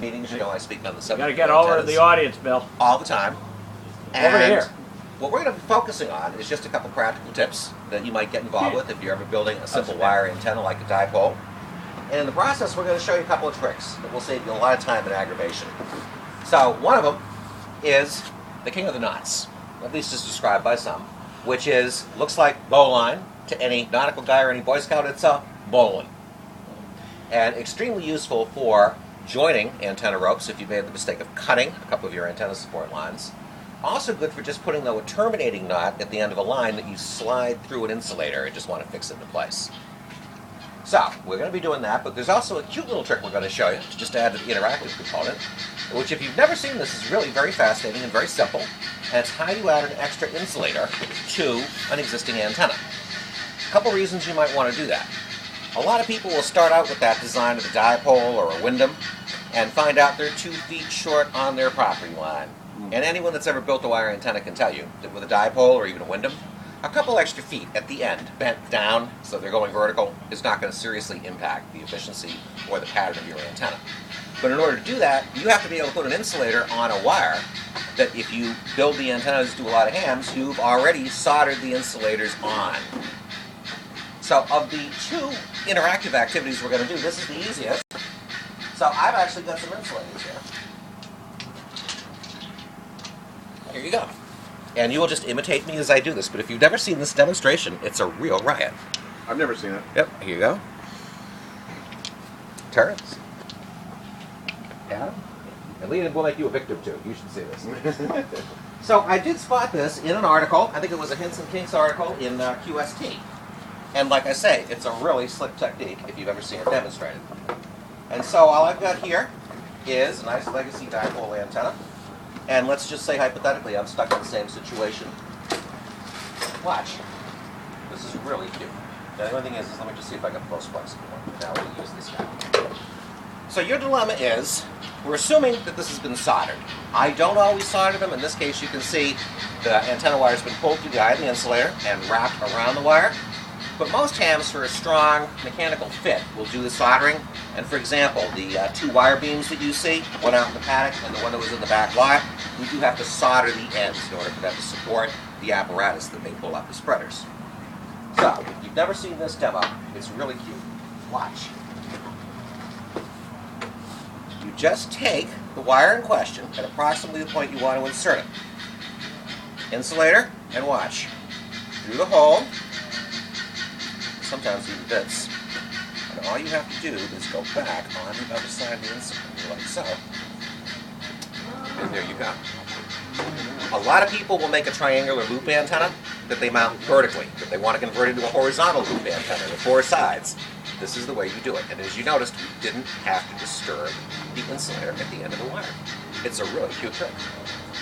meetings, you know, I speak on the subject. Got to get over to the audience, Bill. All the time. And over here. what we're going to be focusing on is just a couple practical tips that you might get involved with if you're ever building a simple wire antenna like a dipole. And in the process, we're going to show you a couple of tricks that will save you a lot of time and aggravation. So one of them is the king of the knots, at least as described by some, which is, looks like bowline to any nautical guy or any Boy Scout. It's a Bolin. And extremely useful for joining antenna ropes if you made the mistake of cutting a couple of your antenna support lines. Also good for just putting, though, a terminating knot at the end of a line that you slide through an insulator and just want to fix it into place. So, we're going to be doing that, but there's also a cute little trick we're going to show you to just add to the interactive component, which, if you've never seen this, is really very fascinating and very simple, and it's how you add an extra insulator to an existing antenna. A couple reasons you might want to do that. A lot of people will start out with that design of a dipole or a Windham and find out they're 2 feet short on their property line. And anyone that's ever built a wire antenna can tell you that with a dipole or even a Windham, a couple extra feet at the end, bent down so they're going vertical, is not going to seriously impact the efficiency or the pattern of your antenna. But in order to do that, you have to be able to put an insulator on a wire that if you build the antennas to a lot of hams, you've already soldered the insulators on. So of the 2 interactive activities we're going to do, this is the easiest. So I've actually got some insulators here. Here you go. And you will just imitate me as I do this, but if you've never seen this demonstration, it's a real riot. I've never seen it. Yep, here you go. Turns. Yeah. And Leland will make you a victim too. You should see this. So I did spot this in an article. I think it was a Hinson Kinks article in QST. And like I say, it's a really slick technique if you've ever seen it demonstrated. And so all I've got here is a nice legacy dipole antenna. And let's just say hypothetically I'm stuck in the same situation. Watch. This is really cute. Now the only thing is let me just see if I can post-place it. Now we'll use this guy. So your dilemma is, we're assuming that this has been soldered. I don't always solder them. In this case you can see the antenna wire's been pulled through the eye of the insulator and wrapped around the wire. But most hams, for a strong mechanical fit, will do the soldering. And for example, the 2 wire beams that you see, one out in the paddock and the one that was in the back lot, we do have to solder the ends in order for them to support the apparatus that they pull up the spreaders. So, if you've never seen this demo, it's really cute. Watch. You just take the wire in question at approximately the point you want to insert it. Insulator, and watch. Through the hole, sometimes even bits. And all you have to do is go back on the other side of the insulator, like so. And there you go. A lot of people will make a triangular loop antenna that they mount vertically, that they want to convert into a horizontal loop antenna with 4 sides. This is the way you do it. And as you noticed, we didn't have to disturb the insulator at the end of the wire. It's a really cute trick.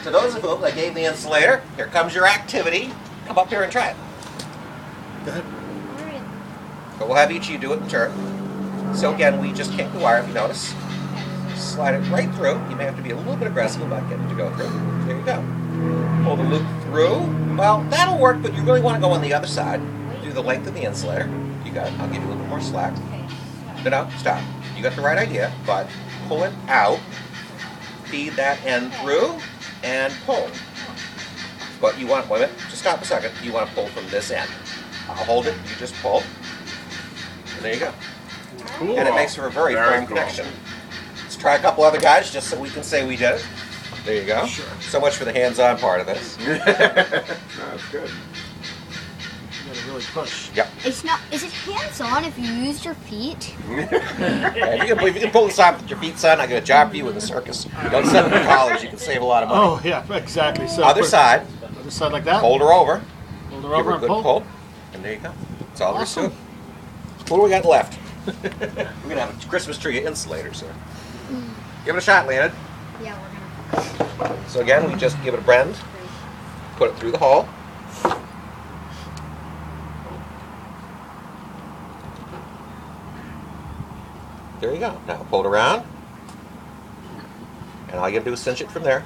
To those of whom I gave the insulator, here comes your activity. Come up here and try it. Go ahead. But we'll have each of you do it in turn. So again, we just kink the wire, if you notice. Slide it right through. You may have to be a little bit aggressive about getting it to go through. There you go. Pull the loop through. Well, that'll work, but you really want to go on the other side. Do the length of the insulator. You got it. I'll give you a little bit more slack. No, stop. You got the right idea, but pull it out. Feed that end through, and pull. But you want, wait a minute, just stop a second. You want to pull from this end. I'll hold it, you just pull. And there you go. Cool. And it makes for a very firm connection. Let's try a couple other guys just so we can say we did it. There you go. Sure. So much for the hands-on part of this. No, that's good. You gotta really push. Yep. It's not. Is it hands-on if you used your feet? Yeah, if you can pull this off with your feet, son, I got a job for you in the circus. Don't send them to college. You can save a lot of money. Oh yeah, exactly. So other side. Other side like that. Hold her over. Hold her Give over her a and good pull. And there you go. That's all there is to it. What do we got left? We're gonna have a Christmas tree of insulators here. Give it a shot, Leonard. Yeah, we're gonna. So again, we just give it a bend, put it through the hole. There you go. Now pull it around. And all you gotta do is cinch it from there.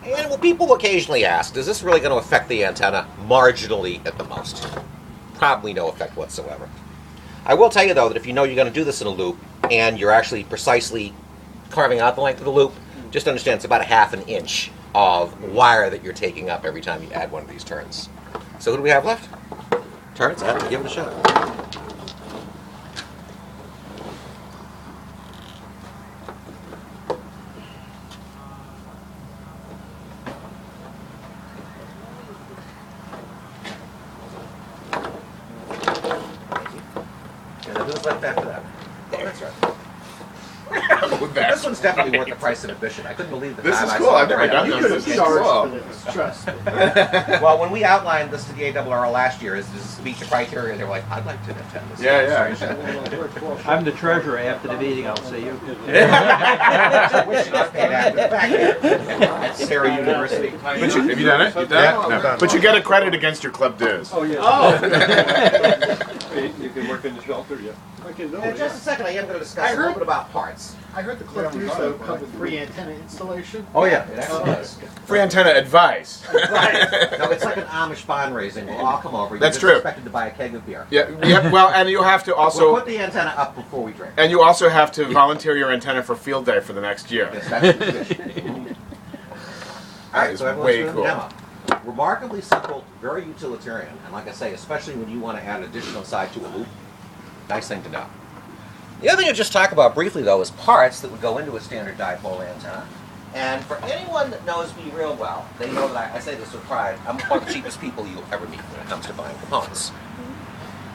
And well, people occasionally ask, is this really going to affect the antenna? Marginally at the most. Probably no effect whatsoever. I will tell you though that if you know you're going to do this in a loop and you're actually precisely carving out the length of the loop, just understand it's about a half an inch of wire that you're taking up every time you add one of these turns. So who do we have left? Turns, Adam, give it a shot. And then who's left after that? Oh, that's right. This one's definitely worth the price of admission. I couldn't believe the This time is I cool. saw I've it. never done You this. could have This is charged cool. for this. Trust me. Well, when we outlined this to the ARRL last year, is this meet the criteria? They were like, I'd like to attend this. Yeah. I'm the treasurer. After the meeting, I'll see you. Wish you got paid after the fact here at Sarah University. But you, have you done it? You've done it? No. But you get a credit against your club dues. Oh, yeah. Oh! You can work in the shelter, yeah. In just a second, I am going to discuss a little bit about parts. I heard the club do so come with free antenna installation. Oh yeah. It actually does. Free antenna advice. Right. No, it's like an Amish fundraising. We'll all come over. You're That's just true. expected to buy a keg of beer. Yeah. Well, and you have to We'll also, put the antenna up before we drink. and you also have to volunteer your antenna for field day for the next year. Yes, that's the tradition. All right, is so everyone's way doing the cool. demo. Remarkably simple, very utilitarian, and like I say, especially when you want to add an additional side to a loop, nice thing to know. The other thing to just talk about briefly, though, is parts that would go into a standard dipole antenna. And for anyone that knows me real well, they know that I say this with pride, I'm one of the cheapest people you'll ever meet when it comes to buying components.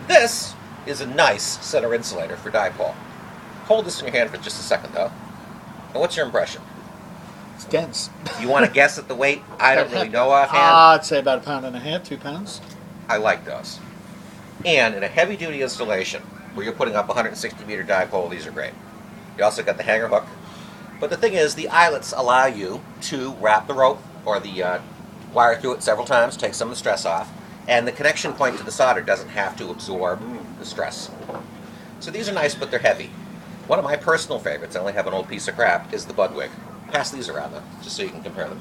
This is a nice center insulator for dipole. Hold this in your hand for just a second, though. And what's your impression? It's dense. You want to guess at the weight? I don't really know offhand. I'd say about 1.5 pounds, 2 pounds. I like those. And in a heavy-duty installation, where you're putting up a 160-meter dipole, these are great. You also got the hanger hook. But the thing is, the eyelets allow you to wrap the rope or the wire through it several times, take some of the stress off, and the connection point to the solder doesn't have to absorb the stress. So these are nice, but they're heavy. One of my personal favorites, I only have an old piece of crap, is the Budwig. Pass these around, though, just so you can compare them.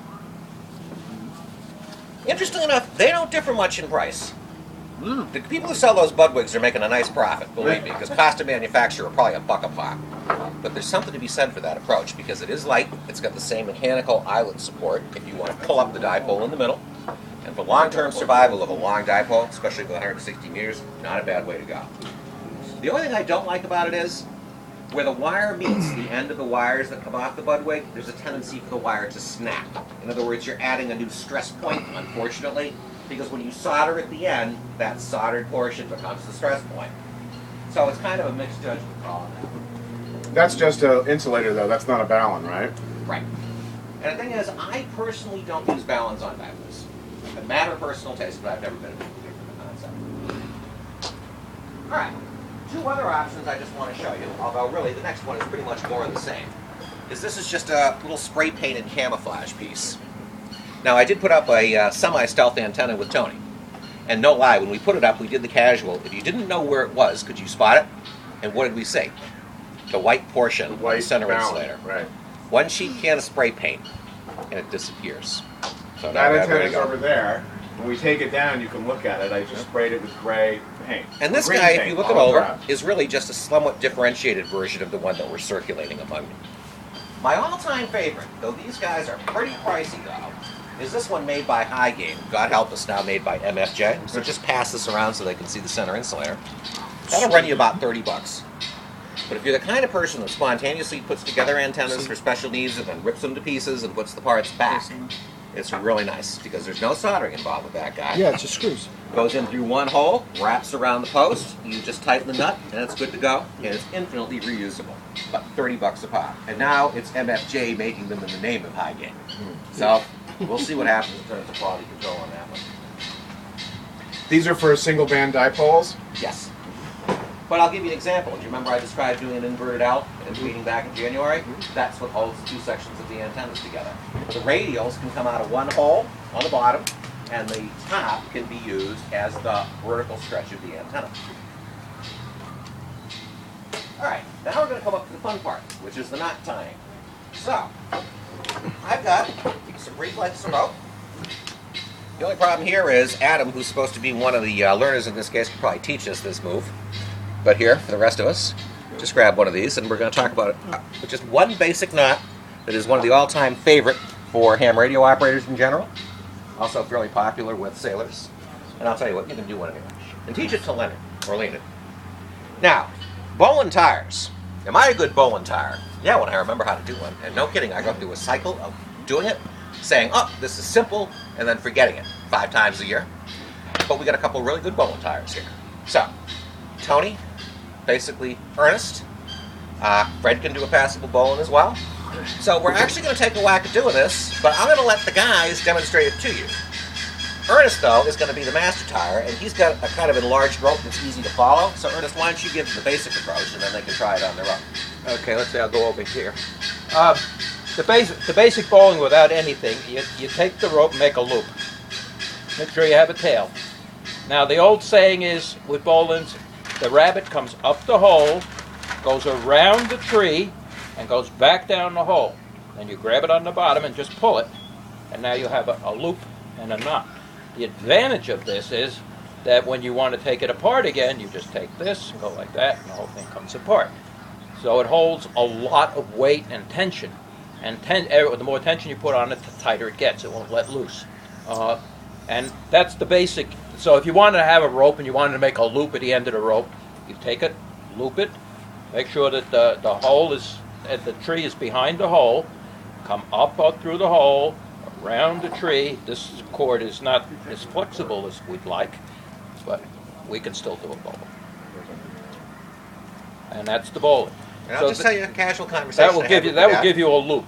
Interestingly enough, they don't differ much in price. The people who sell those Budwigs are making a nice profit, believe me, because cost of manufacture are probably $1 a pop. But there's something to be said for that approach, because it is light, it's got the same mechanical eyelet support if you want to pull up the dipole in the middle, and for long-term survival of a long dipole, especially with 160 meters, not a bad way to go. The only thing I don't like about it is, where the wire meets the end of the wires that come off the Budwig, there's a tendency for the wire to snap. In other words, you're adding a new stress point, unfortunately, because when you solder at the end, that soldered portion becomes the stress point. So it's kind of a mixed judgment call on that. That's just an insulator, though. That's not a balun, right? Right. And the thing is, I personally don't use baluns on dipoles. A matter of personal taste, but I've never been a big believer in the concept. All right. Two other options I just want to show you, although really the next one is pretty much more of the same, is this is just a little spray painted camouflage piece. Now I did put up a semi-stealth antenna with Tony, and no lie, when we put it up we did the casual. If you didn't know where it was, could you spot it? And what did we see? The white portion of the center balun, insulator. Right. One sheet can of spray paint, and it disappears. So That now we antenna's go. over there. When we take it down, you can look at it. I just sprayed it with gray paint. And this Green guy, if paint you look it all over, around. is really just a somewhat differentiated version of the one that we're circulating among you. My all-time favorite, though these guys are pretty pricey though, is this one made by High Game. God help us, now made by MFJ. So just pass this around so they can see the center insulator. That'll run you about 30 bucks. But if you're the kind of person that spontaneously puts together antennas for special needs and then rips them to pieces and puts the parts back, it's really nice because there's no soldering involved with that guy. Yeah, it's just screws. Goes in through one hole, wraps around the post, you just tighten the nut, and it's good to go, and it's infinitely reusable. About 30 bucks a pop. And now it's MFJ making them in the name of High Game. So, we'll see what happens in terms of quality control on that one. These are for single band dipoles. Yes. But I'll give you an example. Do you remember I described doing an inverted L and feeding back in January? That's what holds the two sections of the antennas together. The radials can come out of one hole on the bottom, and the top can be used as the vertical stretch of the antenna. Alright, now we're going to come up to the fun part, which is the knot tying. So, I've got some brief lengths of rope. The only problem here is Adam, who's supposed to be one of the learners in this case, could probably teach us this move. But here, for the rest of us, just grab one of these, and we're going to talk about it with just one basic knot that is one of the all-time favorite for ham radio operators in general. Also fairly popular with sailors. And I'll tell you what, you can do one anyway. And teach it to Leonard or Leonard. Now, Bolin tires. Am I a good Bolin tire? Yeah, when I remember how to do one. And no kidding, I go through a cycle of doing it, saying, oh, this is simple, and then forgetting it 5 times a year. But we got a couple really good Bolin tires here. So, Tony, basically Ernest. Fred can do a passable Bolin as well. So we're actually going to take a whack at doing this, but I'm going to let the guys demonstrate it to you. Ernest, though, is going to be the master tire, and he's got a kind of enlarged rope that's easy to follow. So, Ernest, why don't you give them the basic approach, and then they can try it on their own. Okay, let's see, I'll go over here. The basic bowling without anything, you take the rope and make a loop. Make sure you have a tail. Now, the old saying is, with bowlings, the rabbit comes up the hole, goes around the tree, and goes back down the hole. Then you grab it on the bottom and just pull it, and now you have a loop and a knot. The advantage of this is that when you want to take it apart again, you just take this and go like that, and the whole thing comes apart. So it holds a lot of weight and tension. And the more tension you put on it, the tighter it gets. It won't let loose. And that's the basic. So if you wanted to have a rope and you wanted to make a loop at the end of the rope, you take it, loop it, make sure that the hole is, the tree is behind the hole, come up through the hole, around the tree. This cord is not as flexible as we'd like, but we can still do a bowling. And that's the bowling. And I'll just tell you a casual conversation. That will give you a loop.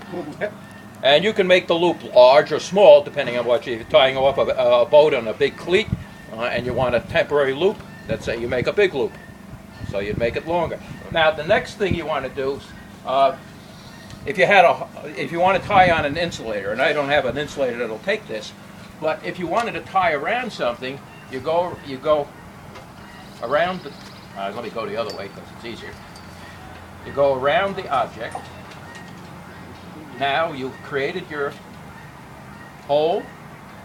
And you can make the loop large or small, depending on what you're tying off a boat on a big cleat, and you want a temporary loop. Let's say you make a big loop, so you'd make it longer. Now, the next thing you want to do is, if you want to tie on an insulator, and I don't have an insulator that'll take this, but if you wanted to tie around something, you go around the. Let me go the other way because it's easier. You go around the object. Now you've created your hole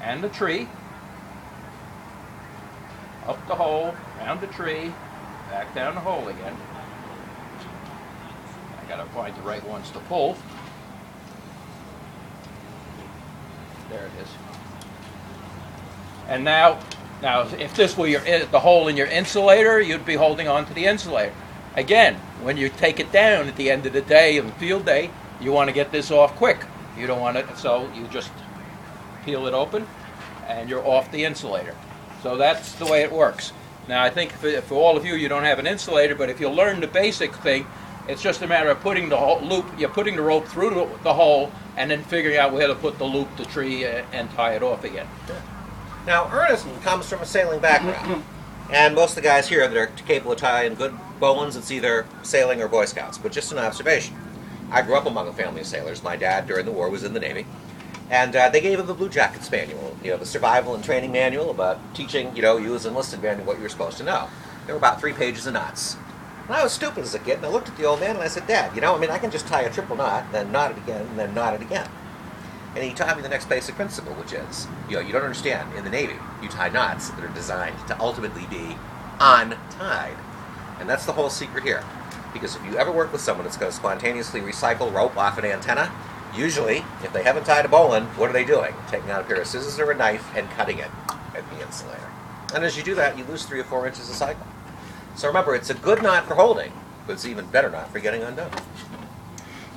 and the tree. Up the hole, around the tree, back down the hole again. I gotta find the right ones to pull. There it is. And now if this were the hole in your insulator, you'd be holding on to the insulator. Again, when you take it down at the end of the day, on field day, you want to get this off quick. You don't want it, so you just peel it open, and you're off the insulator. So that's the way it works. Now, I think for all of you, you don't have an insulator, but if you learn the basic thing, it's just a matter of putting the loop. You're putting the rope through the hole, and then figuring out where to put the loop, the tree, and tie it off again. Now, Ernest comes from a sailing background, and most of the guys here that are capable of tying good bowlins, it's either sailing or Boy Scouts. But just an observation. I grew up among a family of sailors. My dad, during the war, was in the Navy. And they gave him the Blue Jackets manual, the survival and training manual about teaching, you as enlisted man what you were supposed to know. There were about 3 pages of knots. And I was stupid as a kid, and I looked at the old man and I said, Dad, I can just tie a triple knot, then knot it again, and then knot it again. And he taught me the next basic principle, which is, you don't understand, in the Navy, you tie knots that are designed to ultimately be untied. And that's the whole secret here. Because if you ever work with someone that's going to spontaneously recycle rope off an antenna, usually, if they haven't tied a bowline, what are they doing? Taking out a pair of scissors or a knife and cutting it at the insulator. And as you do that, you lose 3 or 4 inches of cycle. So remember, it's a good knot for holding, but it's an even better knot for getting undone.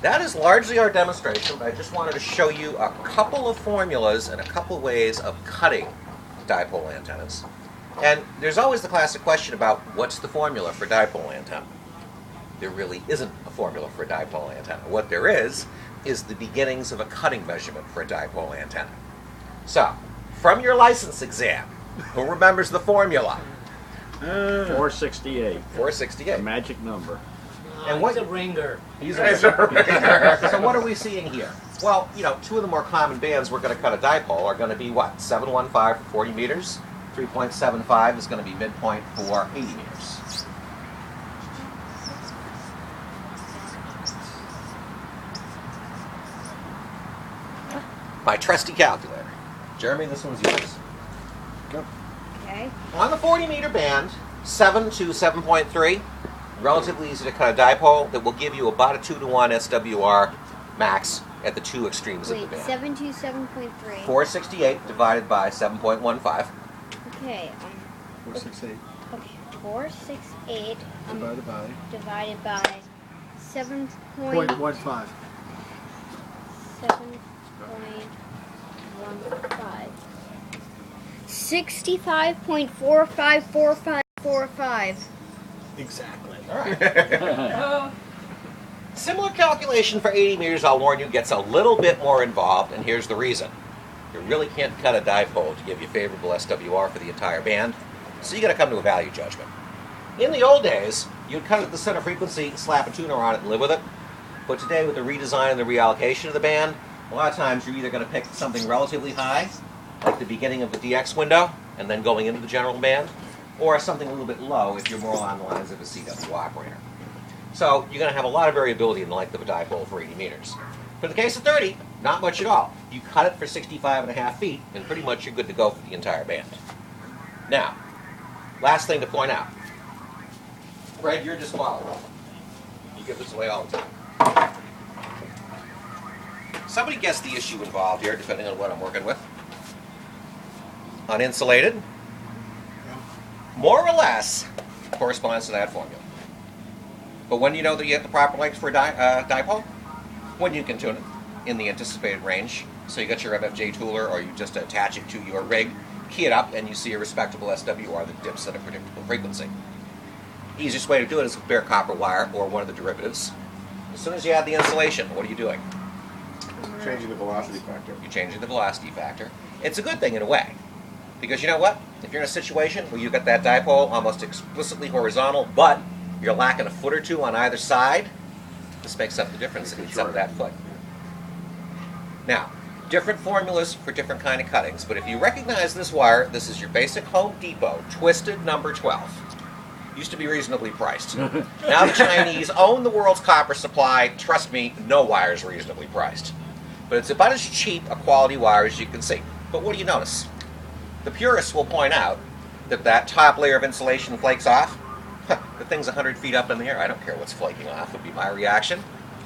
That is largely our demonstration, but I just wanted to show you a couple of formulas and a couple of ways of cutting dipole antennas. And there's always the classic question about what's the formula for dipole antenna. There really isn't a formula for a dipole antenna. What there is the beginnings of a cutting measurement for a dipole antenna. So, from your license exam, who remembers the formula? 468. 468. The magic number. And what, he's a ringer. He's a ringer. So what are we seeing here? Well, 2 of the more common bands we're going to cut a dipole are going to be what? 715 for 40 meters. 3.75 is going to be midpoint for 80 meters. My trusty calculator. Jeremy, this one's yours. Okay. On the 40-meter band, 7 to 7.3, relatively easy to cut a dipole that will give you about a 2-to-1 SWR max at the two extremes of the Wait, band. 727.3. 468 divided by 7.15. Okay, 468 okay, 468 divided by divided by 7.15. 0.15. 7.15. 65.454545. Exactly. All right. Similar calculation for 80 meters, I'll warn you, gets a little bit more involved, and here's the reason. You really can't cut a dipole to give you favorable SWR for the entire band, so you got to come to a value judgment. In the old days, you'd cut it at the center frequency, slap a tuner on it, and live with it. But today, with the redesign and the reallocation of the band, a lot of times you're either going to pick something relatively high, like the beginning of the DX window, and then going into the general band, or something a little bit low if you're more along the lines of a CW operator. So you're going to have a lot of variability in the length of a dipole for 80 meters. For the case of 30, not much at all. You cut it for 65.5 feet, and pretty much you're good to go for the entire band. Now, last thing to point out. Fred, you're disqualified. You give this away all the time. Somebody guessed the issue involved here, depending on what I'm working with. Uninsulated, more or less, corresponds to that formula. But when you know that you have the proper length for a dipole, when you can tune it in the anticipated range. So you got your MFJ tooler, or you just attach it to your rig, key it up, and you see a respectable SWR that dips at a predictable frequency. Easiest way to do it is with bare copper wire or one of the derivatives. As soon as you add the insulation, what are you doing? Changing the velocity factor. You're changing the velocity factor. It's a good thing in a way, because you know what? If you're in a situation where you've got that dipole almost explicitly horizontal, but you're lacking a foot or two on either side, this makes up the difference and eats up that foot. Now, different formulas for different kind of cuttings, but if you recognize this wire, this is your basic Home Depot twisted number 12. Used to be reasonably priced. Now the Chinese own the world's copper supply. Trust me, no wire is reasonably priced. But it's about as cheap a quality wire as you can see. But what do you notice? The purists will point out that that top layer of insulation flakes off. The thing's 100 feet up in the air. I don't care what's flaking off, would be my reaction.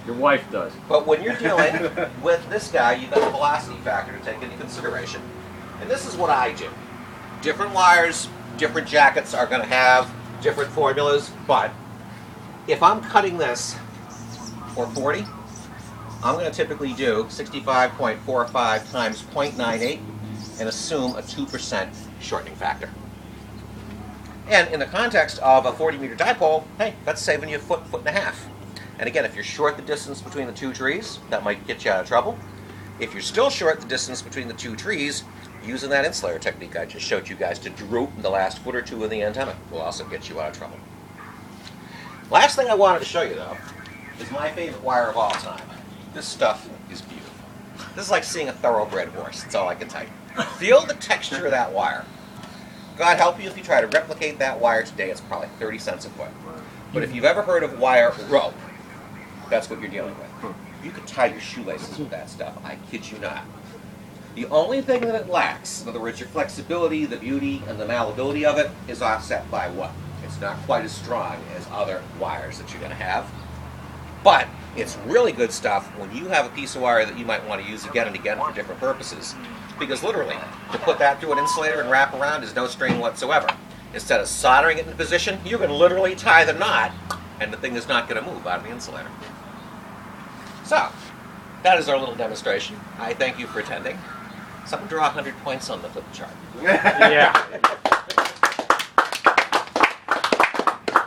Your wife does. But when you're dealing with this guy, you've got a velocity factor to take into consideration. And this is what I do. Different wires, different jackets are going to have different formulas, but if I'm cutting this for 40, I'm going to typically do 65.45 times 0.98 and assume a 2% shortening factor. And in the context of a 40-meter dipole, hey, that's saving you a foot, foot and a half. And again, if you're short the distance between the two trees, that might get you out of trouble. If you're still short the distance between the two trees, using that insulator technique I just showed you guys to droop the last foot or two of the antenna will also get you out of trouble. Last thing I wanted to show you, though, is my favorite wire of all time. This stuff is beautiful. This is like seeing a thoroughbred horse. That's all I can tell you. Feel the texture of that wire. God help you if you try to replicate that wire today. It's probably 30 cents a foot. But if you've ever heard of wire rope, that's what you're dealing with. You could tie your shoelaces with that stuff. I kid you not. The only thing that it lacks, in other words, your flexibility, the beauty, and the malleability of it, is offset by what? It's not quite as strong as other wires that you're going to have. But it's really good stuff when you have a piece of wire that you might want to use again and again for different purposes. Because literally, to put that through an insulator and wrap around is no strain whatsoever. Instead of soldering it in position, you can literally tie the knot, and the thing is not going to move out of the insulator. So, that is our little demonstration. I thank you for attending. Someone draw 100 points on the flip chart. Yeah.